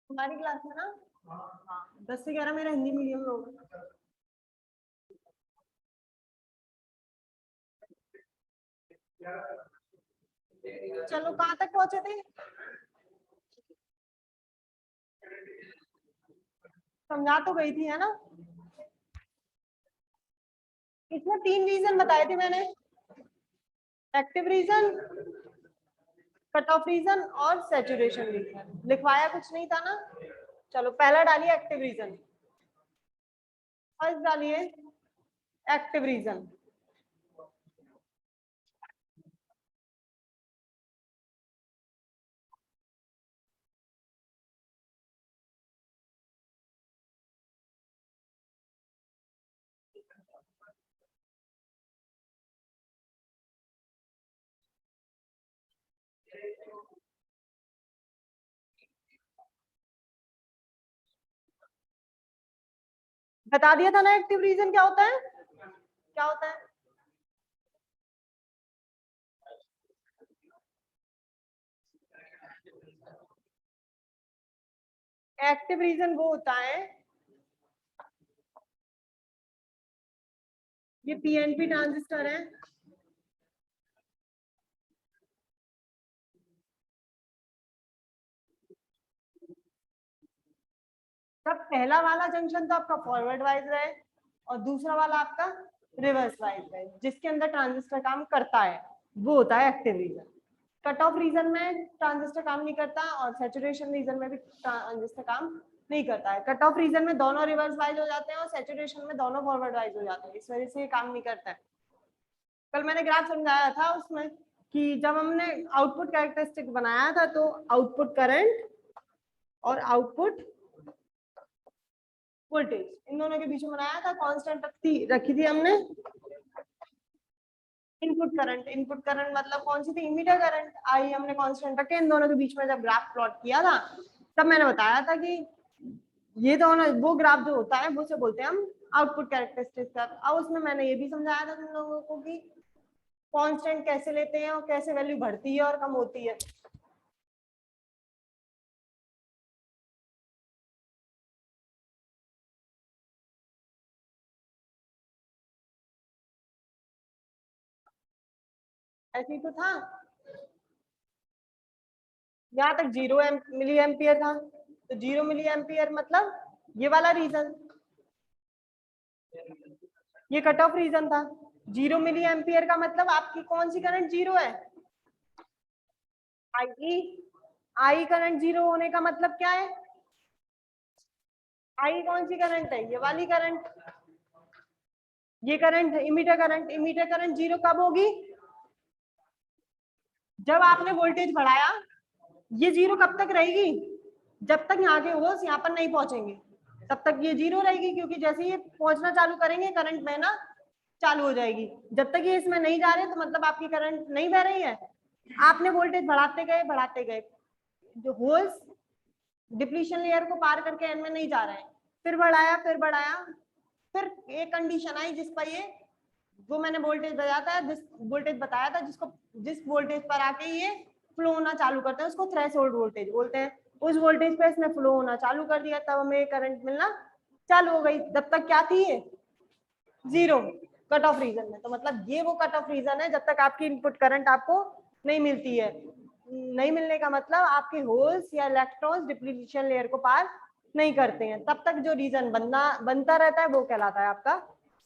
हमारी क्लास में ना 10 से 11 मेरा हिंदी मीडियम में होगा। चलो कहाँ तक पहुंचे थे? समझा तो गई थी है ना। इसमें 3 रीजन बताए थे मैंने, active region, cut off region और सैचुरेशन रीजन। लिखवाया कुछ नहीं था ना। चलो पहला डालिए एक्टिव रीजन, फर्स्ट डालिए एक्टिव रीजन। बता दिया था ना एक्टिव रीजन क्या होता है, क्या होता है? एक्टिव रीजन वो होता है, ये पीएनपी ट्रांजिस्टर है, तब पहला वाला जंक्शन तो आपका फॉरवर्ड वाइज है और दूसरा वाला आपका रिवर्स वाइज है, जिसके अंदर ट्रांजिस्टर काम करता है वो होता है active region. Cut off region में ट्रांजिस्टर काम नहीं करता और सैचुरेशन रीजन में भी ट्रांजिस्टर काम नहीं करता है। कट ऑफ रीजन में दोनों रिवर्स वाइज हो जाते हैं और सैचुरेशन में दोनों फॉरवर्ड वाइज हो जाते हैं, इस वजह से ये काम नहीं करता है। कल मैंने ग्राफ समझाया था उसमें कि जब हमने आउटपुट कैरेक्टरिस्टिक बनाया था तो आउटपुट करंट और आउटपुट वोल्टेज इन दोनों के बीच में बनाया था, कांस्टेंट रखी थी हमने इनपुट करंट मतलब कौन सी थी, इमीटर करंट आई हमने कांस्टेंट रखे। इन दोनों के बीच में जब ग्राफ प्लॉट किया था तब मैंने बताया था कि ये दोनों वो ग्राफ जो होता है वो से बोलते हैं हम आउटपुट कैरेक्टरिस्टिक कर्व। अब उसमें मैंने ये भी समझाया था तुम लोगों को कि कांस्टेंट कैसे लेते हैं और कैसे वैल्यू बढ़ती है और कम होती है। ऐसे ही तो था, यहाँ तक 0 मिली एम्पियर था, तो 0 मिली एम्पियर मतलब ये वाला रीजन, ये कट ऑफ रीजन था। 0 मिली एम्पियर का मतलब आपकी कौन सी करंट 0 है, आई करंट 0 होने का मतलब क्या है, आई कौन सी करंट है, ये वाली करंट, ये current emitter current. Emitter current 0 कब होगी, जब आपने वोल्टेज बढ़ाया। ये 0 कब तक रहेगी, जब तक यहाँ के होल्स यहाँ पर नहीं पहुंचेंगे तब तक ये 0 रहेगी, क्योंकि जैसे ये पहुंचना चालू करेंगे करंट बहना चालू हो जाएगी। जब तक ये इसमें नहीं जा रहे तो मतलब आपकी करंट नहीं बह रही है। आपने वोल्टेज बढ़ाते गए, जो होल्स डिप्लीशन लेयर को पार करके एन में नहीं जा रहे हैं, फिर बढ़ाया, फिर एक कंडीशन आई जिस पर ये जो मैंने वोल्टेज बताया था जिसको जिस वोल्टेज पर आके ये फ्लो होना चालू करते हैं उसको थ्रेशोल्ड वोल्टेज बोलते हैं। उस वोल्टेज पे इसने फ्लो होना चालू कर दिया, तब हमें करंट मिलना चालू हो गई। जब तक क्या थी ये 0 कट ऑफ रीजन में, तो मतलब ये वो कट ऑफ रीजन है जब तक आपकी इनपुट करंट आपको नहीं मिलती है। नहीं मिलने का मतलब आपके होल्स या इलेक्ट्रॉन्स डिप्लीशन लेयर को पार नहीं करते हैं, तब तक जो रीजन बनता रहता है वो कहलाता है आपका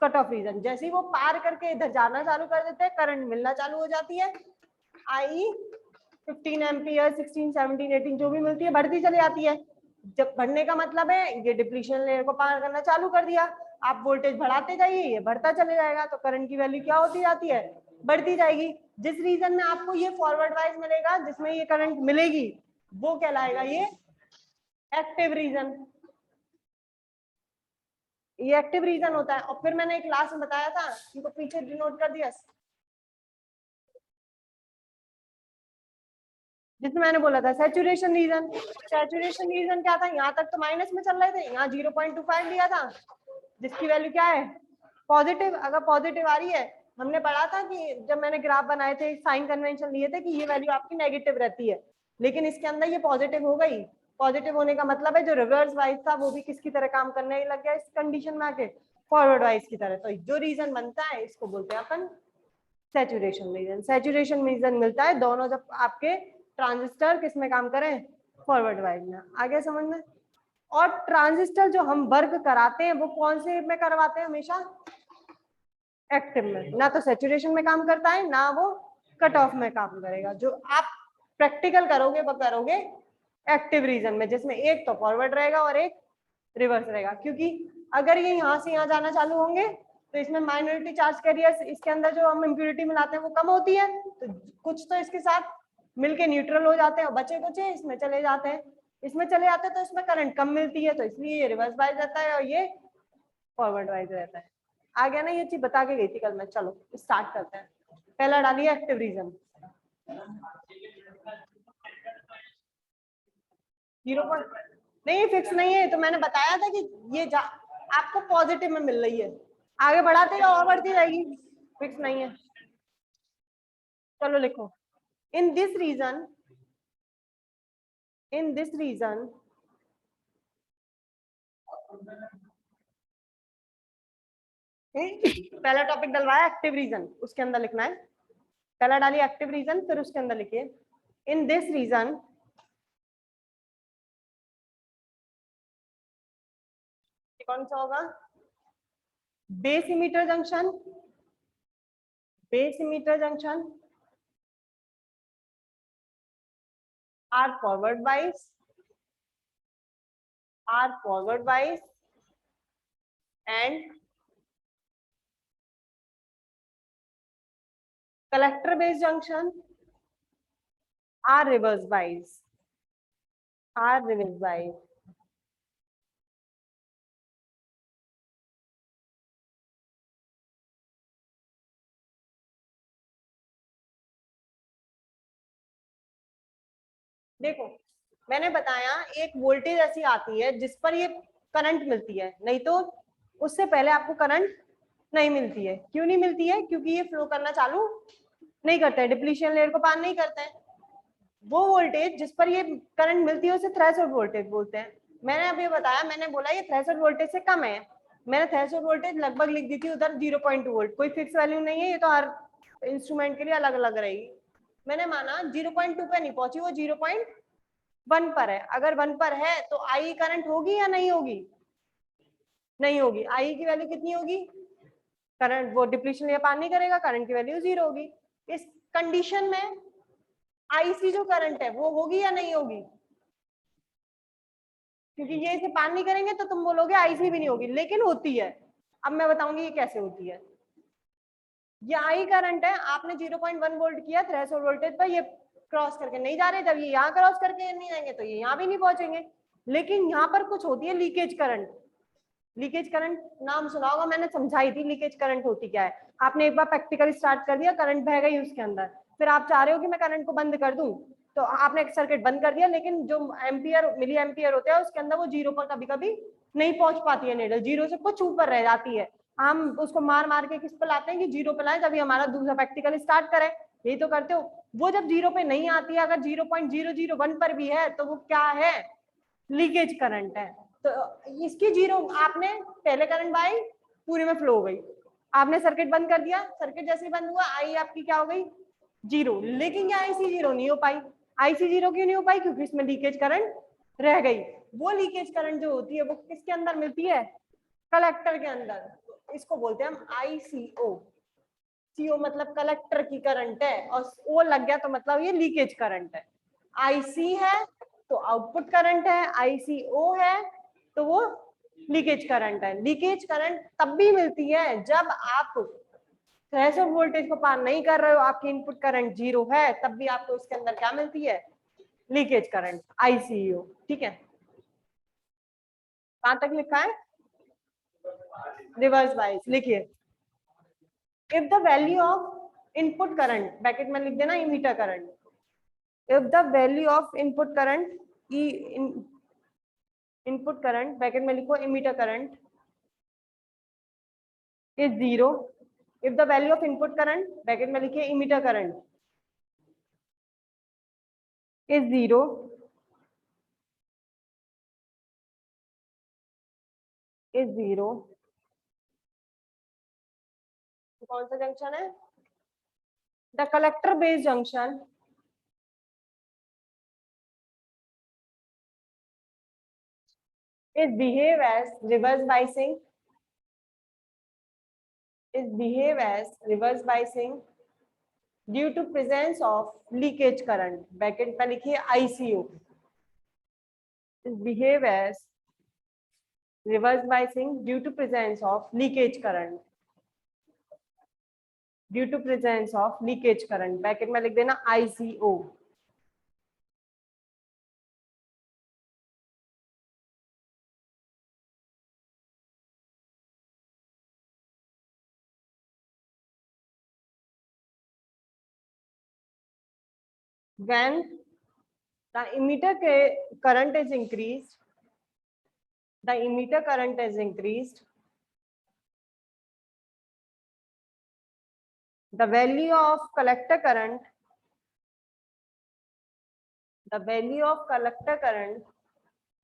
कट ऑफ रीजन। जैसे ही वो पार करके इधर जाना चालू कर देते हैं करंट मिलना चालू हो जाती है, आई 15 एम्पियर 16 17 18 जो भी मिलती है बढ़ती चली जाती है। जब बढ़ने का मतलब है ये डिप्लीशन लेयर को पार करना चालू कर दिया, आप वोल्टेज बढ़ाते जाइए ये बढ़ता चले जाएगा, तो करंट की वैल्यू क्या होती जाती है, बढ़ती जाएगी। जिस रीजन में आपको ये फॉरवर्ड वाइज मिलेगा जिसमें ये करंट मिलेगी वो कहलाएगा ये एक्टिव रीजन, ये एक्टिव रीजन होता है। और फिर मैंने एक क्लास में बताया था, इनको पीछे डिनोट कर दिया, जिसमें मैंने बोला था सैचुरेशन रीजन। सैचुरेशन रीजन क्या था, यहाँ तक तो माइनस में चल रहे थे, यहाँ 0.25 लिया था, जिसकी वैल्यू क्या है पॉजिटिव। अगर पॉजिटिव आ रही है, हमने पढ़ा था कि जब मैंने ग्राफ बनाए थे साइन कन्वेंशन लिए थे कि ये वैल्यू आपकी नेगेटिव रहती है, लेकिन इसके अंदर ये पॉजिटिव हो गई। पॉजिटिव होने का मतलब है जो रिवर्स वाइज था वो भी किसकी तरह काम करने लग गया इस कंडीशन में आके, फॉरवर्ड वाइज की तरह। तो जो रीजन बनता है इसको बोलते हैं अपन सैचुरेशन रीजन। सैचुरेशन रीजन मिलता है दोनों जब आपके ट्रांजिस्टर किस में काम करें, फॉरवर्ड वाइज में। आगे समझ में। और ट्रांजिस्टर जो हम वर्क कराते हैं वो कौन से में करवाते हैं, हमेशा एक्टिव में। ना तो सैचुरेशन में काम करता है ना वो कट ऑफ में काम करेगा। जो आप प्रैक्टिकल करोगे वो करोगे एक्टिव रीजन में, जिसमें एक तो फॉरवर्ड रहेगा और एक रिवर्स रहेगा। क्योंकि अगर ये यहाँ से यहाँ जाना चालू होंगे तो इसमें माइनॉरिटी चार्ज कैरियर्स, इसके अंदर जो हम इम्प्यूरिटी मिलाते हैं वो कम होती है, तो कुछ तो इसके साथ मिलके न्यूट्रल हो जाते हैं और बचे कुछ इसमें चले जाते हैं। इसमें चले जाते हैं तो इसमें करंट कम मिलती है, तो इसलिए ये रिवर्स वाइज रहता है और ये फॉरवर्ड वाइज रहता है। आ गया ना, ये चीज बता के गई थी कल मैं। चलो स्टार्ट करते हैं। पहला डालिए एक्टिव रीजन। 0 नहीं, फिक्स नहीं है। तो मैंने बताया था कि ये आपको पॉजिटिव में मिल रही है, आगे बढ़ाते जाओ और बढ़ती जाएगी। फिक्स नहीं है। चलो लिखो, in this region, in this region पहला टॉपिक डलवाया एक्टिव रीजन, उसके अंदर लिखना है। पहला डालिए एक्टिव रीजन, फिर उसके अंदर लिखिए इन दिस रीजन कौन सा होगा, base emitter junction, base emitter junction are forward wise, are forward wise and collector based junction are reverse wise, are reverse wise. देखो मैंने बताया एक वोल्टेज ऐसी आती है जिस पर ये करंट मिलती है, नहीं तो उससे पहले आपको करंट नहीं मिलती है। क्यों नहीं मिलती है, क्योंकि ये फ्लो करना चालू नहीं करते हैं, डिप्लीशन लेयर को पार नहीं करते हैं। वो वोल्टेज जिस पर ये करंट मिलती है उसे थ्रेशोल्ड वोल्टेज बोलते हैं। मैंने अभी बताया, मैंने बोला ये थ्रेशोल्ड वोल्टेज से कम है, मैंने थ्रेशोल्ड वोल्टेज लगभग लिख दी थी उधर 0.2 वोल्ट। कोई फिक्स वैल्यू नहीं है, ये तो हर इंस्ट्रूमेंट के लिए अलग अलग रहेगी। मैंने माना 0.2 पे नहीं पहुंची, वो 0.1 पर है। अगर 1 पर है तो आई करंट होगी या नहीं होगी, नहीं होगी। आई की वैल्यू कितनी होगी, करंट वो डिप्लीशन या पार नहीं करेगा, करंट की वैल्यू 0 होगी। इस कंडीशन में आईसी जो करंट है वो होगी या नहीं होगी, क्योंकि ये इसे पार नहीं करेंगे तो तुम बोलोगे आईसी भी नहीं होगी, लेकिन होती है। अब मैं बताऊंगी ये कैसे होती है। ये आई करंट है, आपने 0.1 वोल्ट किया थ्रेशोल्ड वोल्टेज पर, ये क्रॉस करके नहीं जा रहे। जब ये यहाँ क्रॉस करके नहीं जाएंगे तो ये यहाँ भी नहीं पहुंचेंगे। लेकिन यहाँ पर कुछ होती है लीकेज करंट। लीकेज करंट नाम सुना होगा, मैंने समझाई थी लीकेज करंट होती क्या है। आपने एक बार प्रैक्टिकल स्टार्ट कर दिया, करंट बह गई उसके अंदर, फिर आप चाह रहे हो कि मैं करंट को बंद कर दूं, तो आपने एक सर्किट बंद कर दिया, लेकिन जो एम्पियर मिली एम्पियर होते हैं उसके अंदर वो 0 पर कभी कभी नहीं पहुंच पाती है नीडल, 0 से कुछ ऊपर रह जाती है। हम उसको मार मार के किस पर लाते हैं कि 0 पे लाए, तभी हमारा दूसरा प्रैक्टिकल स्टार्ट करें। यही तो करते हो। वो जब 0 पे नहीं आती है, अगर 0.001 पर भी है तो वो क्या है, लीकेज करंट है। तो इसकी 0, आपने पहले करंट बाई पूरे में फ्लो हो गई, आपने सर्किट बंद कर दिया, सर्किट जैसे ही बंद हुआ आई आपकी क्या हो गई 0। लेकिन क्या आईसी 0 नहीं हो पाई, आईसी 0 क्यों नहीं हो पाई, क्योंकि इसमें लीकेज करंट रह गई। वो लीकेज करंट जो होती है वो किसके अंदर मिलती है, कलेक्टर के अंदर। इसको बोलते हैं हम आईसीओ। सीओ मतलब कलेक्टर की करंट है, और ओ लग गया तो मतलब ये लीकेज करंट है। आईसी है तो आउटपुट करंट है, आईसीओ है तो वो लीकेज करंट है। लीकेज करंट तब भी मिलती है जब आप थ्रेशोल्ड वोल्टेज को पार नहीं कर रहे हो, आपकी इनपुट करंट 0 है, तब भी आपको इसके अंदर क्या मिलती है, लीकेज करंट, आईसीओ। ठीक है, कहां तक लिखा है, रिवर्स वाइज लिखिए। If the value of input current, bracket में लिख देना emitter current, if the value of input current input current bracket में लिखो emitter current is zero if the value of input current, bracket में लिखिए emitter current, is zero is zero, कौन सा junction है? The collector based junction is behave as reverse biasing, is behave as reverse biasing due to presence of leakage current, bracket में लिखिए ICO, is behave as reverse biasing due to presence of leakage current, due to presence of leakage current, bracket में लिख देना ICO. When the emitter current is increased, the emitter current is increased, the value of collector current, the value of collector current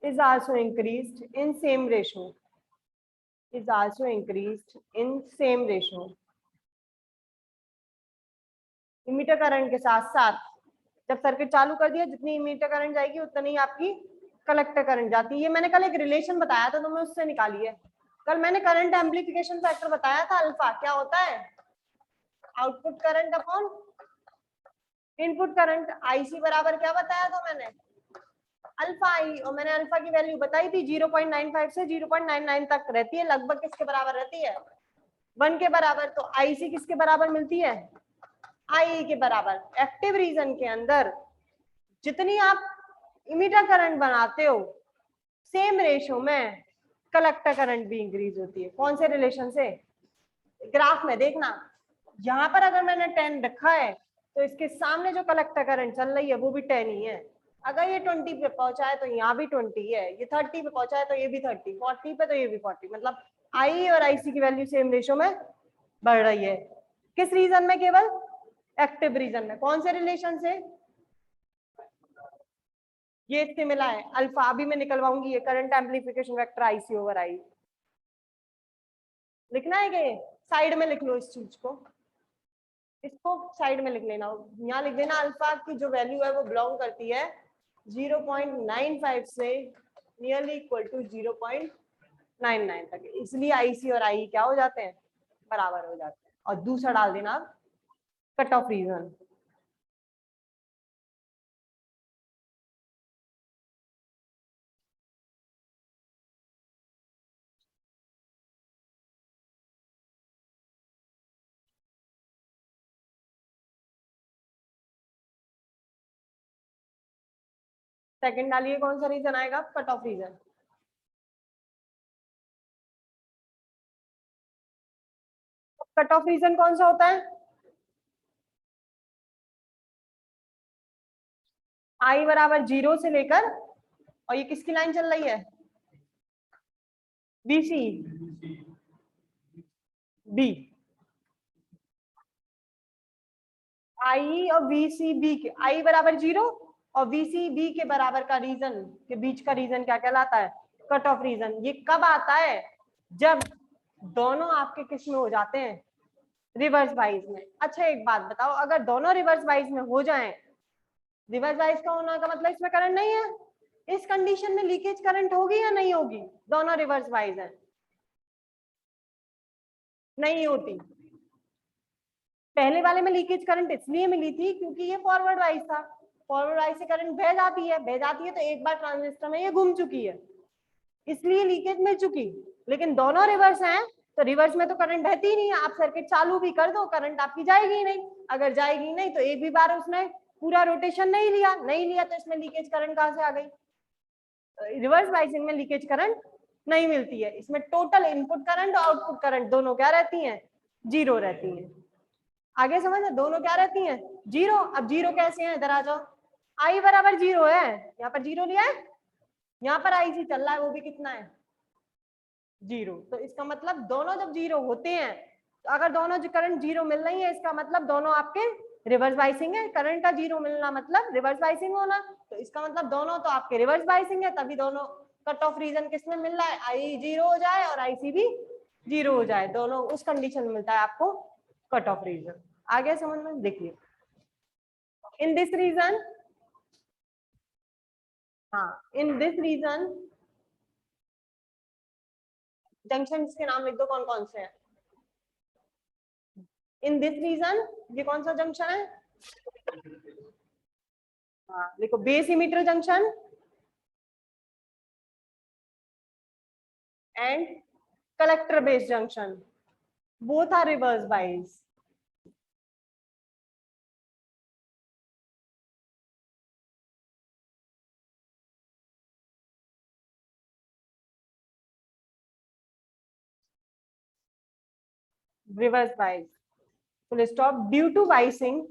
is also increased in same ratio, is also increased in same ratio. Emitter current के साथ साथ जब circuit चालू कर दिया, जितनी emitter current जाएगी उतनी ही आपकी कलेक्टर करंट जाती है. ये मैंने कल एक रिलेशन बताया था, तो मैं उससे निकाली है. कल मैंने करंट एम्प्लीफिकेशन फैक्टर बताया था अल्फा. क्या होता है? Output current upon input current. IC बराबर क्या बताया था मैंने? अल्फा आई. और मैंने अल्फा की वैल्यू बताई थी 0.95 से 0.99 तक रहती है. लगभग किसके बराबर रहती है? 1 के बराबर. तो आईसी किसके बराबर मिलती है? आई के बराबर. एक्टिव रीजन के अंदर जितनी आप इमीटर करंट बनाते हो, सेम रेशियो में कलेक्टर करंट भी इंक्रीज होती है. कौन से रिलेशन से? ग्राफ में देखना. यहां पर अगर मैंने 10 रखा है, तो इसके सामने जो कलेक्टर करंट चल रही है वो भी 10 ही है. अगर ये 20 पे पहुंचा है तो यहाँ भी 20 है. ये 30 पे पहुंचा है तो ये भी 30, 40 पे तो ये भी 40. मतलब आई और आईसी की वैल्यू सेम रेशियो में बढ़ रही है. किस रीजन में? केवल एक्टिव रीजन में. कौन से रिलेशन से? ये इससे मिला है अल्फा. अभी मैं निकलवाऊंगी ये current amplification vector IC over आई. लिखना है कि साइड में लिख लो इस चीज को, इसको साइड में लिख लेना. यहाँ लिख देना अल्फा की जो वैल्यू है वो बिलोंग करती है 0.95 से नियरली इक्वल टू 0.99 तक. इसलिए आईसी और आई क्या हो जाते हैं? बराबर हो जाते हैं. और दूसरा डाल देना कट ऑफ रीजन. सेकंड डालिए. कौन सा रीजन आएगा? Cut off region. Cut off region कौन सा होता है? आई बराबर 0 से लेकर, और ये किसकी लाइन चल रही है? BC B. आई और बीसीबी के आई बराबर 0 और बीसीबी के बराबर का रीजन के बीच का रीजन क्या कहलाता है? Cut off region. ये कब आता है? जब दोनों आपके किस में हो जाते हैं? रिवर्स बाइज में. अच्छा एक बात बताओ, अगर दोनों रिवर्स बाइज में हो जाएं, रिवर्स बाइज का होना का मतलब इसमें करंट नहीं है. इस कंडीशन में लीकेज करंट होगी या नहीं होगी? दोनों रिवर्स बाइज हैं. नहीं होती. पहले वाले में लीकेज करंट इसलिए मिली थी क्योंकि ये फॉरवर्ड वाइज था. फॉरवर्ड वाइज से करंट बह जाती है, तो एक बार ट्रांजिस्टर में ये घूम चुकी है, इसलिए लीकेज मिल चुकी. लेकिन दोनों रिवर्स हैं, तो रिवर्स में तो करंट बहती ही नहीं है. आप सर्किट चालू भी कर दो, करंट आपकी जाएगी ही नहीं. अगर जाएगी नहीं तो एक भी बार उसने पूरा रोटेशन नहीं लिया तो इसमें लीकेज करंट कहां से आ गई? रिवर्स बाइसिंग में लीकेज करंट नहीं मिलती है. इसमें टोटल इनपुट करंट और आउटपुट करंट दोनों क्या रहती हैं? 0 रहती हैं. आगे समझ, दोनों क्या रहती हैं? 0. अब 0 कैसे है? इधर आ जाओ. आई बराबर 0 है, यहाँ पर 0 लिया है. यहाँ पर आई सी चल रहा है, वो भी कितना है? जीरो। तो इसका मतलब दोनों जब जीरो होते हैं, तो अगर दोनों करंट जीरो मिल रही है, इसका मतलब दोनों आपके रिवर्स बाइसिंग है। करंट का जीरो मिलना मतलब रिवर्स बाइसिंग होना, तो इसका मतलब दोनों तो आपके रिवर्स बाइसिंग है, तभी दोनों कट ऑफ रीजन किसमें मिल रहा है, आई जीरो हो जाए और आईसी भी जीरो हो जाए, दोनों उस कंडीशन में मिलता है आपको कट ऑफ रीजन। आगे समझ में देखिए, इन दिस रीजन, हाँ इन दिस रीजन, जंक्शन के नाम लिख दो कौन कौन से हैं। इन दिस रीजन, ये कौन सा जंक्शन है, हाँ देखो, base emitter junction and collector base junction, both are reverse bias. Reverse bias. Full stop. Due to biasing,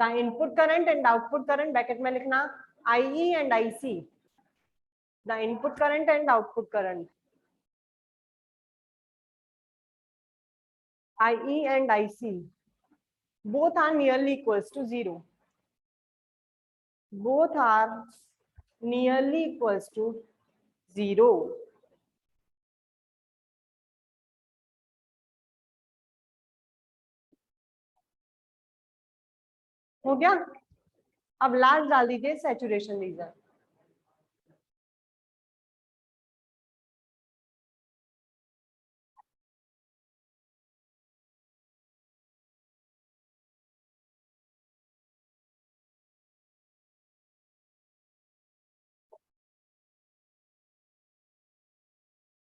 the input current and output current bracket में लिखना IE and IC. The input current and output current, IE and IC, both are nearly equals to zero. Both are nearly equals to zero. हो गया? अब last डाल दीजिए saturation region.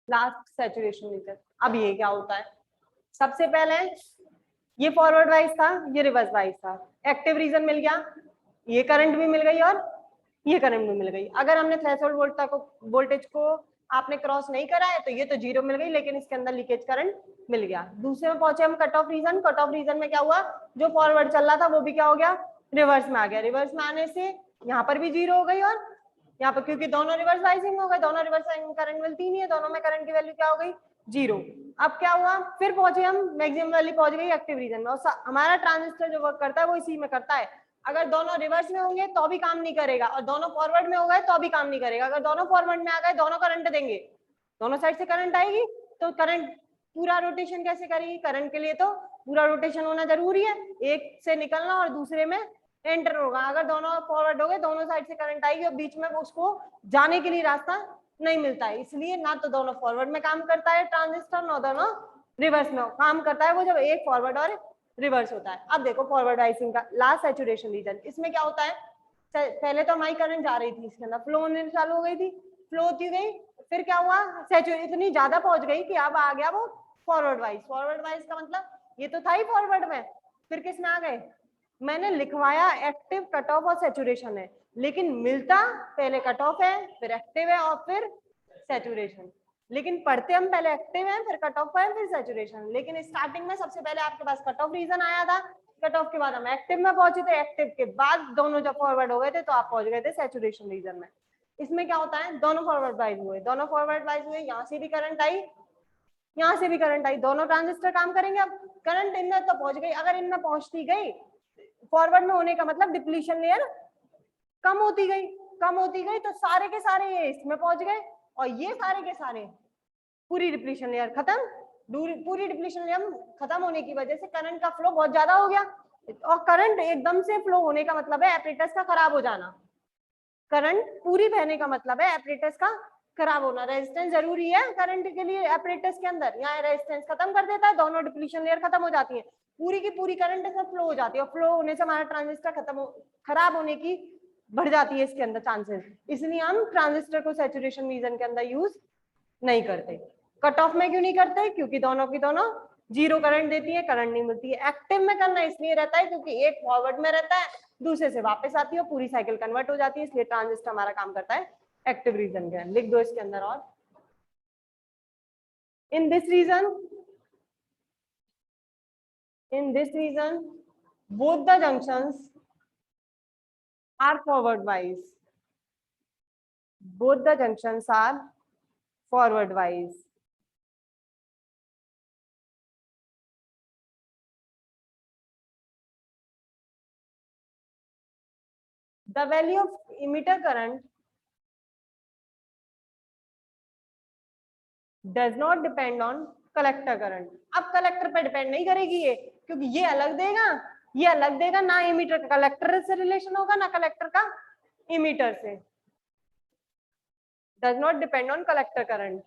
Last saturation region. अब ये क्या होता है, सबसे पहले ये फॉरवर्ड वाइज था, ये रिवर्स वाइज था, एक्टिव रीजन मिल गया, ये करंट भी मिल गई और ये करंट भी मिल गई। अगर हमने थ्रेशोल्ड वोल्टेज को आपने क्रॉस नहीं करा है तो ये तो जीरो मिल गई, लेकिन इसके अंदर लीकेज करंट मिल गया। दूसरे में पहुंचे हम cut off region. Cut off region में क्या हुआ, जो फॉरवर्ड चल रहा था वो भी क्या हो गया, रिवर्स में आ गया। रिवर्स में आने से यहाँ पर भी जीरो हो गई और यहाँ पर, क्योंकि दोनों रिवर्स बाइसिंग हो गए, दोनों रिवर्स करंट मिलती नहीं है, दोनों में करंट की वैल्यू क्या हो गई, जीरो। अब क्या हुआ, फिर पहुंचे हम मैक्सिमम वैल्यू पहुंच गई एक्टिव रीजन में। और हमारा ट्रांजिस्टर जो वर्क करता है वो इसी में करता है। अगर दोनों रिवर्स में होंगे तो भी काम नहीं करेगा, और दोनों फॉरवर्ड में हो गए तो भी काम नहीं करेगा। अगर दोनों फॉरवर्ड में आ गए, दोनों करंट देंगे, दोनों साइड से करंट आएगी, तो करंट पूरा रोटेशन कैसे करेगी, करंट के लिए तो पूरा रोटेशन होना जरूरी है, एक से निकलना और दूसरे में एंटर होगा। अगर दोनों फॉरवर्ड हो गए, दोनों साइड से करंट आएगी और बीच में उसको जाने के लिए रास्ता नहीं मिलता है। इसलिए ना तो दोनों फॉरवर्ड में काम करता है ट्रांजिस्टर, ना दोनों रिवर्स में काम करता है वो जब एक फॉरवर्ड और रिवर्स होता है। अब देखो फॉरवर्ड बाइसिंग का लास्ट सैचुरेशन रीजन, इसमें क्या होता है, पहले तो हमारी करंट जा रही थी, इसके अंदर फ्लो होने चालू हो गई थी, फ्लो होती गई, फिर क्या हुआ, सैचुरेशन इतनी ज्यादा पहुंच गई कि अब आ गया वो फॉरवर्ड वाइज। फॉरवर्ड वाइज का मतलब ये तो था ही फॉरवर्ड में, फिर किस में आ गए, मैंने लिखवाया एक्टिव, कट ऑफ और सैचुरेशन है, लेकिन मिलता पहले कट ऑफ है, फिर एक्टिव है और फिर सैचुरेशन। लेकिन पढ़ते हम पहले एक्टिव है, फिर कट ऑफ है, फिर सैचुरेशन। लेकिन स्टार्टिंग में सबसे पहले आपके पास कट ऑफ रीजन आया था, कट ऑफ के बाद हम एक्टिव में पहुंचे थे, एक्टिव के बाद दोनों जब फॉरवर्ड हो गए थे तो आप पहुंच गए थे सैचुरेशन रीजन में। इसमें क्या होता है, दोनों फॉरवर्ड वाइज हुए, दोनों फॉरवर्ड वाइज हुए, यहाँ से भी करंट आई, यहाँ से भी करंट आई, दोनों ट्रांजिस्टर काम करेंगे। अब करंट इनमें तो पहुंच गई, अगर इनमें पहुंचती गई, फॉरवर्ड में होने का मतलब डिप्लीशन लेयर कम होती गई, कम होती गई, तो सारे के सारे ये इसमें पहुंच गए और ये सारे के सारे पूरी डिप्लीशन लेयर खत्म। पूरी डिप्लीशन लेयर खत्म होने की वजह से करंट का फ्लो बहुत ज्यादा हो गया, और करंट एकदम से फ्लो होने का मतलब है एपरेटस का खराब हो जाना। करंट पूरी बहने का मतलब है एपरेटस का खराब होना। रेजिस्टेंस जरूरी है करंट के लिए एपरेटस के अंदर, यहाँ रेजिस्टेंस खत्म कर देता है, दोनों डिप्लीशन लेयर खत्म हो जाती है, पूरी की पूरी करंट इसमें फ्लो हो जाती है, और फ्लो होने से हमारा ट्रांजिस्टर खराब होने की बढ़ जाती है इसके अंदर चांसेस। इसलिए हम ट्रांजिस्टर को सैचुरेशन रीजन के अंदर यूज नहीं करते। कट ऑफ में क्यों नहीं करते, क्योंकि दोनों की दोनों जीरो करंट देती है, करंट नहीं मिलती है। एक्टिव में करना इसलिए रहता है क्योंकि एक फॉरवर्ड में रहता है, दूसरे से वापस आती है, पूरी साइकिल कन्वर्ट हो जाती है, इसलिए ट्रांजिस्टर हमारा काम करता है एक्टिव रीजन के। लिख दो इसके अंदर, और in this region both the junctions are forward wise. Both the junctions are forward wise. The value of emitter current does not depend on collector current. अब कलेक्टर पे डिपेंड नहीं करेगी ये, क्योंकि ये अलग देगा, ये अलग देगा, ना इमीटर का कलेक्टर से रिलेशन होगा ना कलेक्टर का इमीटर से. Does not depend on collector current.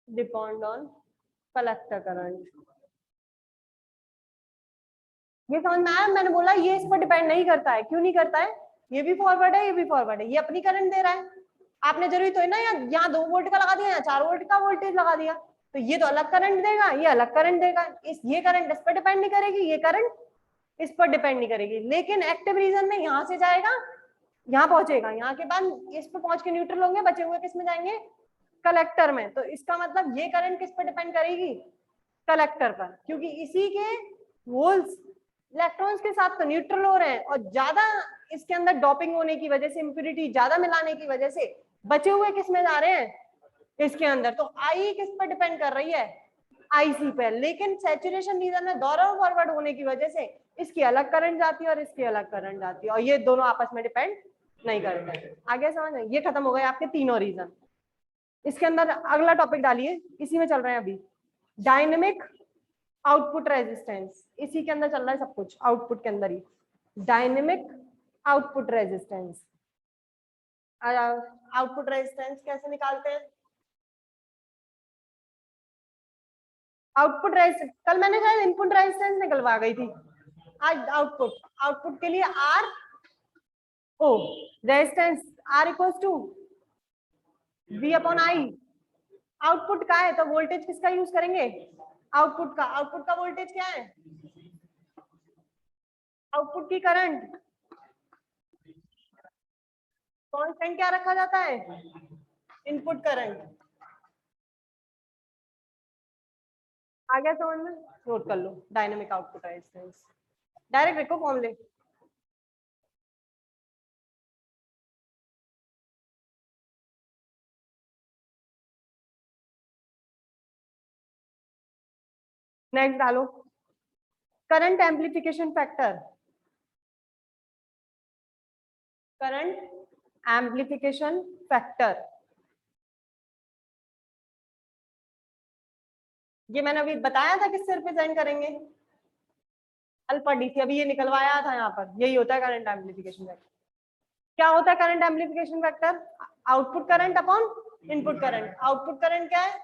Depend on collector current. ये समझ में आया? मैंने बोला ये इस पर डिपेंड नहीं करता है. क्यों नहीं करता है? ये भी फॉरवर्ड है, ये भी फॉरवर्ड है, ये अपनी करंट दे रहा है. आपने जरूरी तो है ना यहाँ 2 वोल्ट का लगा दिया, यहाँ 4 वोल्ट का वोल्टेज लगा दिया, तो ये तो अलग करंट देगा, ये अलग करंट देगा. ये करंट इस पर डिपेंड नहीं करेगी, ये करंट इस पर डिपेंड नहीं करेगी. लेकिन एक्टिव रीजन में यहाँ से जाएगा, यहाँ पहुंचेगा, यहाँ के बाद इस पे पहुंच के न्यूट्रल होंगे, बचे हुए किस में जाएंगे? कलेक्टर में. तो इसका मतलब ये करंट किस पर डिपेंड करेगी? कलेक्टर पर, क्योंकि इसी के होल्स इलेक्ट्रॉन्स के साथ तो न्यूट्रल हो रहे हैं, और ज्यादा इसके अंदर डॉपिंग होने की वजह से, इम्प्योरिटी ज्यादा मिलाने की वजह से बचे हुए किस में जा रहे हैं? इसके अंदर. तो आई किस पर डिपेंड कर रही है? आईसी पे. लेकिन सैचुरेशन रीजन में दोनों फॉरवर्ड होने की वजह से इसकी अलग करंट जाती है और इसकी अलग करंट जाती है, और ये दोनों आपस में डिपेंड नहीं करते. आगे समझ? ये खत्म हो गए आपके तीनों रीजन. इसके अंदर अगला टॉपिक डालिए, इसी में चल रहे हैं अभी, डायनेमिक आउटपुट रेजिस्टेंस. इसी के अंदर चल रहा है सब कुछ, आउटपुट के अंदर ही. Dynamic output resistance. Output resistance कैसे निकालते हैं? आउटपुट रेजिस्टेंस कल मैंने शायद इनपुट रेजिस्टेंस निकलवा गई थी, आज आउटपुट. आउटपुट के लिए R O resistance R equals to V upon I. Output का है तो वोल्टेज किसका यूज करेंगे? आउटपुट का. आउटपुट का वोल्टेज क्या है? आउटपुट की करंट कांस्टेंट क्या रखा जाता है? Input current. आ गया समझ में? नोट कर लो, डायनेमिक आउटपुट रेजिस्टेंस. डायरेक्ट लिखो फॉर्मूले. नेक्स्ट डालो, current amplification factor. Current amplification factor, ये मैंने अभी बताया था किससे रिप्रेजेंट करेंगे? Alpha DC. अभी ये निकलवाया था यहाँ पर, यही होता है करंट एम्प्लीफिकेशन फैक्टर. क्या होता है current amplification factor? Output current upon input current. Output current क्या है?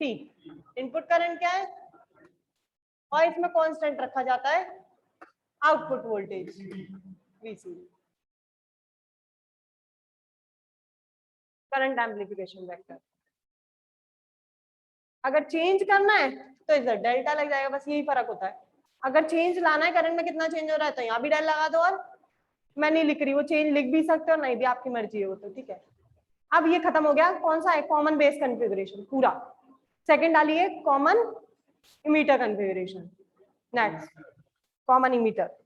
टी. इनपुट करंट क्या है? और इसमें कांस्टेंट रखा जाता है output voltage VC. Current amplification factor. अगर चेंज करना है तो इधर डेल्टा लग जाएगा, बस यही फर्क होता है. अगर चेंज लाना है करंट में कितना चेंज हो रहा है, तो यहाँ भी डेल लगा दो. और मैं नहीं लिख रही, वो चेंज लिख भी सकते हो, नहीं भी, आपकी मर्जी है वो तो. ठीक है. अब ये खत्म हो गया. कौन सा है? कॉमन बेस कॉन्फ़िगरेशन पूरा. सेकंड डालिए, common emitter configuration. Next, common emitter.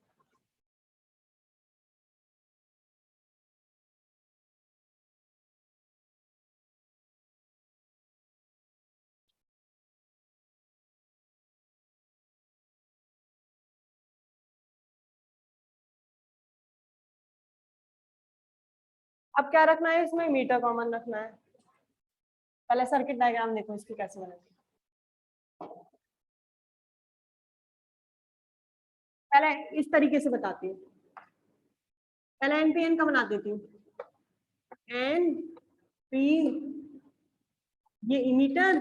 अब क्या रखना है इसमें? मीटर कॉमन रखना है. पहले सर्किट डायग्राम देखो इसकी कैसे बनेगी. पहले इस तरीके से बताती हूँ. पहले एनपीएन का बना देती हूँ. एन पी, ये इमीटर,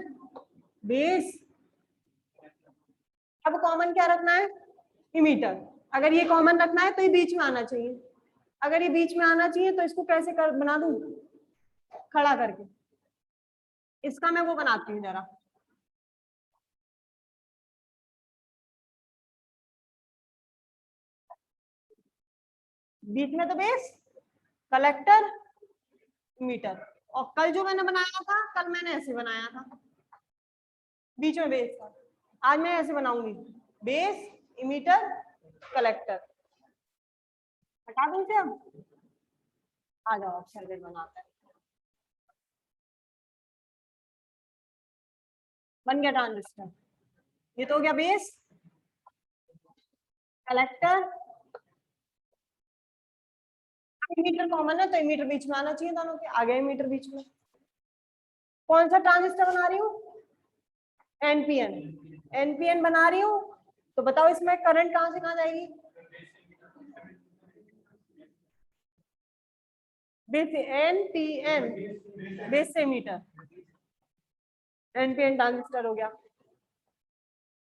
बेस. अब कॉमन क्या रखना है? इमीटर. अगर ये कॉमन रखना है तो ये बीच में आना चाहिए. अगर ये बीच में आना चाहिए तो इसको कैसे कर बना दूं? खड़ा करके. इसका मैं वो बनाती हूँ जरा. बीच में तो बेस, कलेक्टर, मीटर. और कल जो मैंने बनाया था, कल मैंने ऐसे बनाया था, बीच में बेस था. आज मैं ऐसे बनाऊंगी, बेस इमीटर कलेक्टर। हटा दूं इसे अब, आ जाओ अब सर्किट बनाते हैं। बन गया ट्रांजिस्टर। ये तो हो गया बेस, कलेक्टर, इमीटर कॉमन है तो इमीटर बीच में आना चाहिए दोनों के, आ गया इमीटर बीच में। कौन सा ट्रांजिस्टर बना रही हूँ? एनपीएन। एनपीएन बना रही हूँ तो बताओ इसमें करंट कहां से कहां जाएगी? बेस एनपीएन, बेस से मीटर, एनपीएन ट्रांजिस्टर हो गया।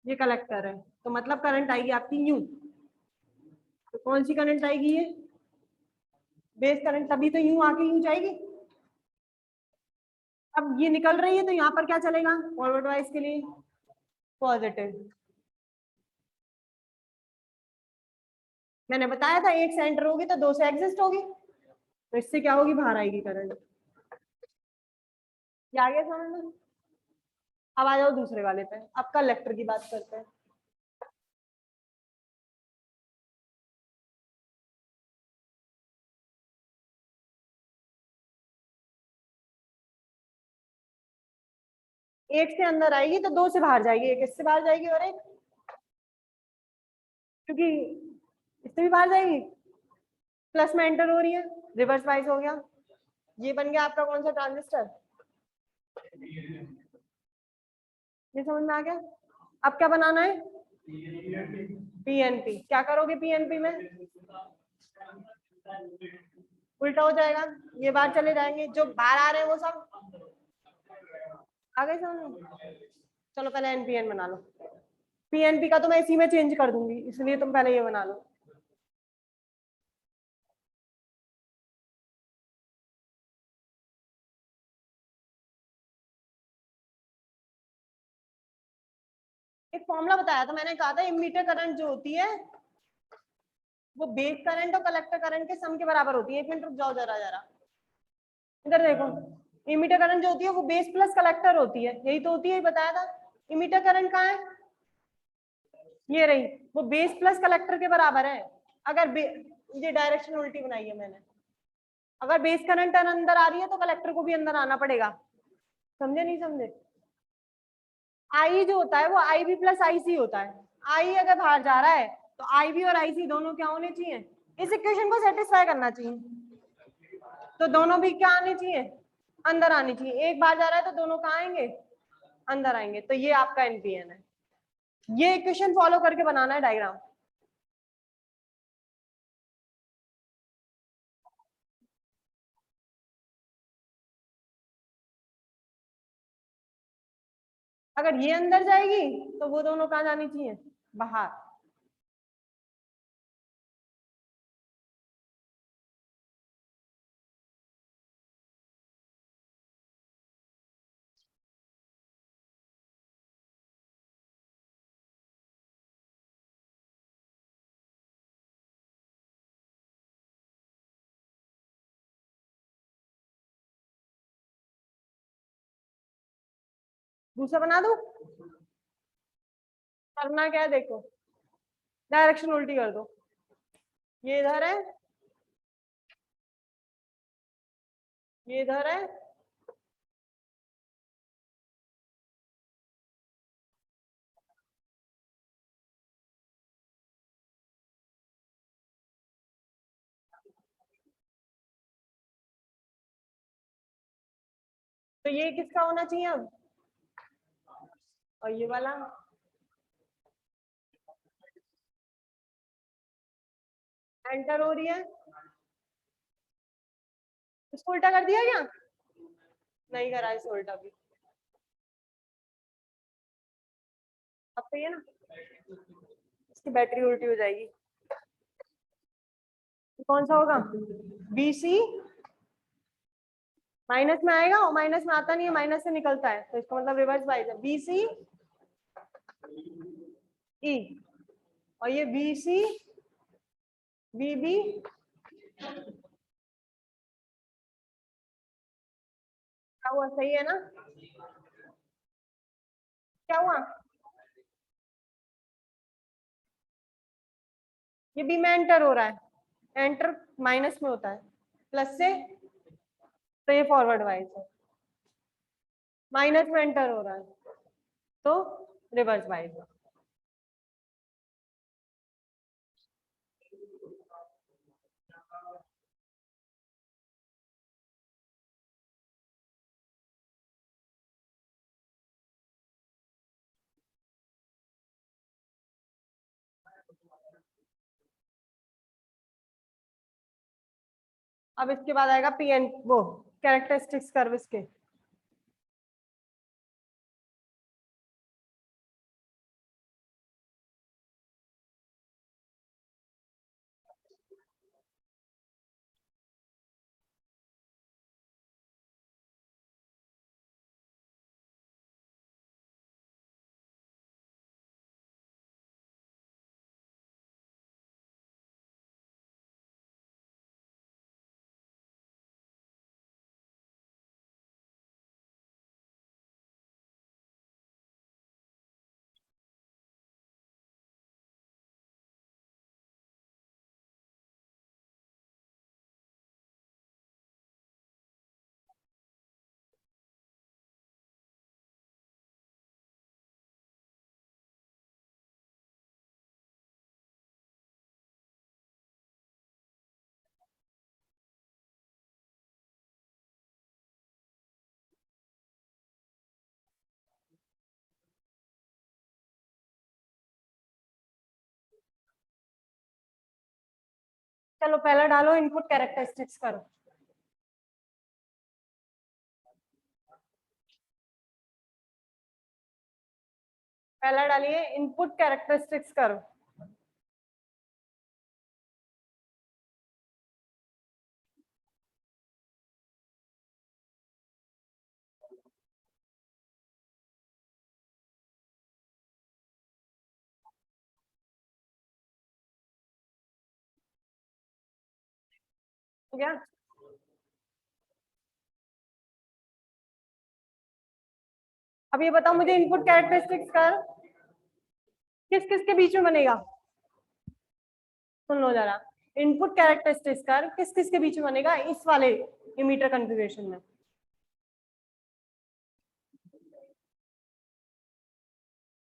ये कलेक्टर है तो मतलब करंट आएगी आपकी यूं। तो कौन सी करंट आएगी? ये बेस करंट, तभी तो यूं आके यूं जाएगी। अब ये निकल रही है तो यहाँ पर क्या चलेगा फॉरवर्ड वाइज के लिए? पॉजिटिव। मैंने बताया था एक सेंटर होगी तो दो से एग्जिस्ट होगी, तो इससे क्या होगी? बाहर आएगी करंट। ये आ गया समझ में? अब आ जाओ दूसरे वाले पे, अब कलेक्टर की बात करते हैं। एक से अंदर आएगी तो दो से बाहर जाएगी, एक इससे बाहर जाएगी और एक, क्योंकि इससे भी बाहर जाएगी, प्लस में एंटर हो रही है, रिवर्स वाइज हो गया। ये बन गया आपका कौन सा ट्रांजिस्टर? ये समझ में आ गया? अब क्या बनाना है? पीएनपी। क्या करोगे पीएनपी में? उल्टा हो जाएगा, ये बाहर चले जाएंगे, जो बाहर आ रहे हैं वो सब आ गए समझ में? चलो पहले एनपीएन बना लो। पीएनपी का तो मैं इसी में चेंज कर दूंगी, इसलिए तुम पहले ये बना लो। एक फॉर्मूला बताया था मैंने, कहा था इमीटर करंट जो होती है वो बेस करंट और कलेक्टर करंट के सम के बराबर होती है। एक मिनट रुक जाओ जरा जरा, इधर देखो। इमीटर करंट जो होती है वो बेस प्लस कलेक्टर होती है, यही तो होती है, बताया था। इमीटर करंट कहाँ है? ये रही, वो बेस प्लस कलेक्टर के बराबर है। अगर ये डायरेक्शन उल्टी बनाई है मैंने, अगर बेस करंट अंदर आ रही है तो कलेक्टर को भी अंदर आना पड़ेगा। समझे नहीं समझे? आई जो होता है वो आई बी प्लस आई सी होता है। आई अगर बाहर जा रहा है तो आई बी और आई सी दोनों क्या होने चाहिए? इस इक्वेशन को सेटिस्फाई करना चाहिए, तो दोनों भी क्या आने चाहिए? अंदर आनी चाहिए। एक बार जा रहा है तो दोनों कहाँ आएंगे? अंदर आएंगे। तो ये आपका एनपीएन है। ये इक्वेशन फॉलो करके बनाना है डायग्राम। अगर ये अंदर जाएगी तो वो दोनों कहाँ जानी चाहिए? बाहर। दूसरा बना दो। करना क्या है देखो, डायरेक्शन उल्टी कर दो। ये इधर है, ये इधर है, तो ये किसका होना चाहिए अब? और ये वाला एंटर हो रही है, इसको उल्टा कर दिया क्या? नहीं करा इसे उल्टा भी। अब सही है ना? इसकी बैटरी उल्टी हो जाएगी। तो कौन सा होगा? बी सी माइनस में आएगा, और माइनस में आता नहीं है, माइनस से निकलता है, तो इसका मतलब रिवर्स वाइज है, बी सी ई। और ये बी सी बी बी, क्या हुआ? सही है ना? क्या हुआ? ये बी में एंटर हो रहा है, एंटर माइनस में होता है, प्लस से तो ये फॉरवर्ड वाइज है, माइनस में एंटर हो रहा है तो रिवर्स वाइज है। अब इसके बाद आएगा पी एन वो कैरेक्टरिस्टिक्स कर्व इसके। चलो पहला डालो इनपुट कैरेक्टरिस्टिक्स करो। पहला डालिए इनपुट कैरेक्टरिस्टिक्स करो। हो गया? अब ये बताओ मुझे इनपुट कैरेक्टरिस्टिक्स कर किस किस के बीच में बनेगा? सुन लो जरा, इनपुट कैरेक्टरिस्टिक्स कर किस किस के बीच में बनेगा इस वाले इमीटर कॉन्फ़िगरेशन में?